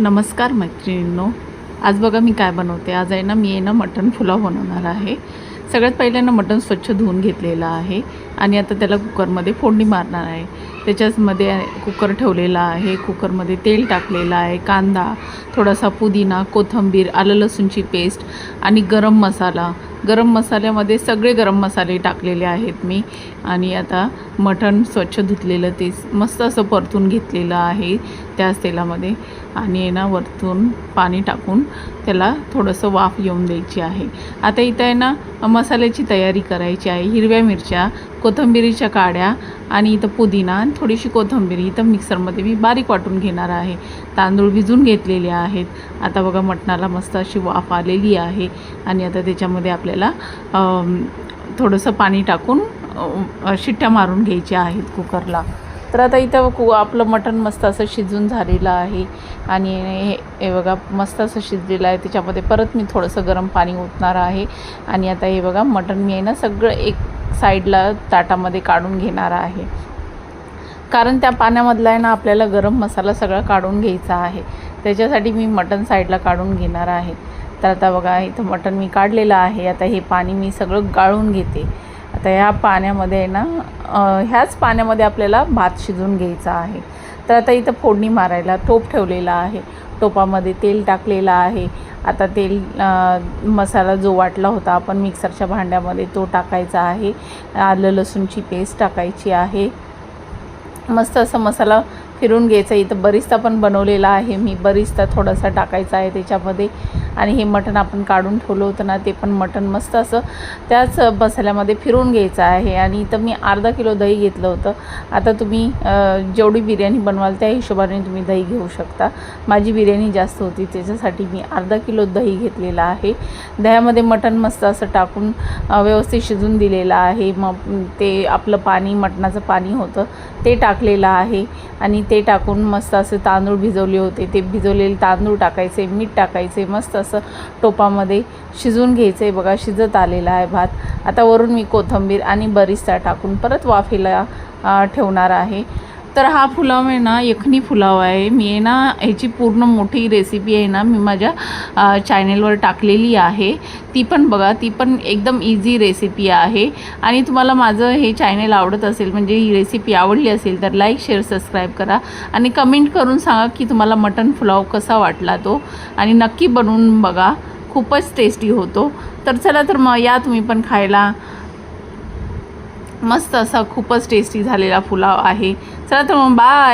नमस्कार मैत्रिणींनो, आज बघा मी काय बनवते। आज आहे ना मी मटण पुलाव बनवणार आहे। सगळ्यात पहिले मटण स्वच्छ धुवून घेतलेलं आहे आणि आता त्याला कुकरमध्ये फोडणी मारणार आहे। त्याच्यामध्ये कुकर ठेवलेला आहे। कुकरमध्ये तेल टाकलेलं आहे, कांदा, थोडासा पुदिना, कोथिंबीर, आलं लसूणची पेस्ट आणि गरम मसाला। गरम मसाल्यामध्ये सगळे गरम मसाले टाकलेले आहेत मी। आणि आता मटण स्वच्छ धुतलेलं ते मस्त असं परतून घेतलेलं आहे त्याच तेलामध्ये। आणि वरतून पाणी टाकून त्याला थोडंसं वाफ येऊन द्यायची आहे। आता इथं मसाल्याची तयारी करायची आहे। हिरव्या मिरच्या, कोथिंबीरीच्या काड्या आणि इथं पुदिना आणि थोडीशी कोथिंबीर इथं मिक्सरमध्ये मी बारीक वाटून घेणार आहे। तांदूळ भिजून घेतलेले आहेत। आता बघा मटणाला मस्त अशी वाफ आलेली आहे आणि आता त्याच्यामध्ये आपल्याला थोडंसं पाणी टाकून शिट्ट्या मारून घ्यायच्या आहेत कुकरला। तर आता इथं आपलं मटण मस्त असं शिजून झालेलं आहे आणि हे बघा मस्त असं शिजलेलं आहे। त्याच्यामध्ये परत मी थोडंसं गरम पाणी ओतणार आहे आणि आता हे बघा मटण मी सगळं एक साईडला ताटामध्ये काढून घेणार आहे, कारण त्या पाण्यामधला आपल्याला गरम मसाला सगळा काढून घ्यायचा आहे। त्याच्यासाठी मी मटण साईडला काढून घेणार आहे। तर आता बघा इथं मटण मी काढलेलं आहे। आता हे पाणी मी सगळं गाळून घेते। आता ह्या पाण्यामध्ये ह्याच पाण्यामध्ये आपल्याला भात शिजवून घ्यायचा आहे। तर आता इथं फोडणी मारायला टोप ठेवलेला आहे। टोपामध्ये तेल टाकलेलं आहे। आता तेल मसाला जो वाटला होता आपण मिक्सरच्या भांड्यामध्ये तो टाकायचा आहे। आलं लसूणची पेस्ट टाकायची आहे। मस्त असं मसाला फिरून घ्यायचा। इथं बरिस्ता पण बनवलेला आहे मी, बरिस्ता थोडासा टाकायचा आहे त्याच्यामध्ये। आणि हे मटण आपण काढून ठेवलं होतं ना, ते पण मटण मस्त असं त्याच मसाल्यामध्ये फिरून घ्यायचं आहे। आणि इथं मी अर्धा किलो दही घेतलं होतं। आता तुम्ही जेवढी बिर्याणी बनवाल त्या हिशोबाने तुम्ही दही घेऊ शकता। माझी बिर्याणी जास्त होती त्याच्यासाठी मी अर्धा किलो दही घेतलेला आहे। दह्यामध्ये मटण मस्त असं टाकून व्यवस्थित शिजून दिलेलं आहे। मग ते आपलं पाणी मटणाचं पाणी होतं ते टाकलेलं आहे आणि ते टाकून मस्त असे तांदूळ भिजवले होते ते भिजवलेले तांदूळ टाकायचे, मीठ टाकायचे, मस्त असं टोपामध्ये शिजवून घ्यायचं आहे। बघा शिजत आलेला आहे भात। आता वरून मी कोथिंबीर आणि बरिस्ता टाकून परत वाफेला ठेवणार आहे। तर हा पुलाव यखनी पुलाव आहे। मी ह्याची पूर्ण मोठी रेसिपी मी माझ्या चॅनेलवर टाकलेली आहे। ती पण बघा, ती पण एकदम इझी रेसिपी आहे। आणि तुम्हाला माझं हे चॅनेल आवडत असेल, म्हणजे ही रेसिपी आवडली असेल तर लाईक, शेअर, सबस्क्राईब करा आणि कमेंट करून सांगा की तुम्हाला मटण पुलाव कसा वाटला तो। आणि नक्की बनवून बघा, खूपच टेस्टी होतो। तर चला तर मग या तुम्ही पण खायला। मस्त असा खूपच टेस्टी झालेला पुलाव आहे। चला तर मग बाय।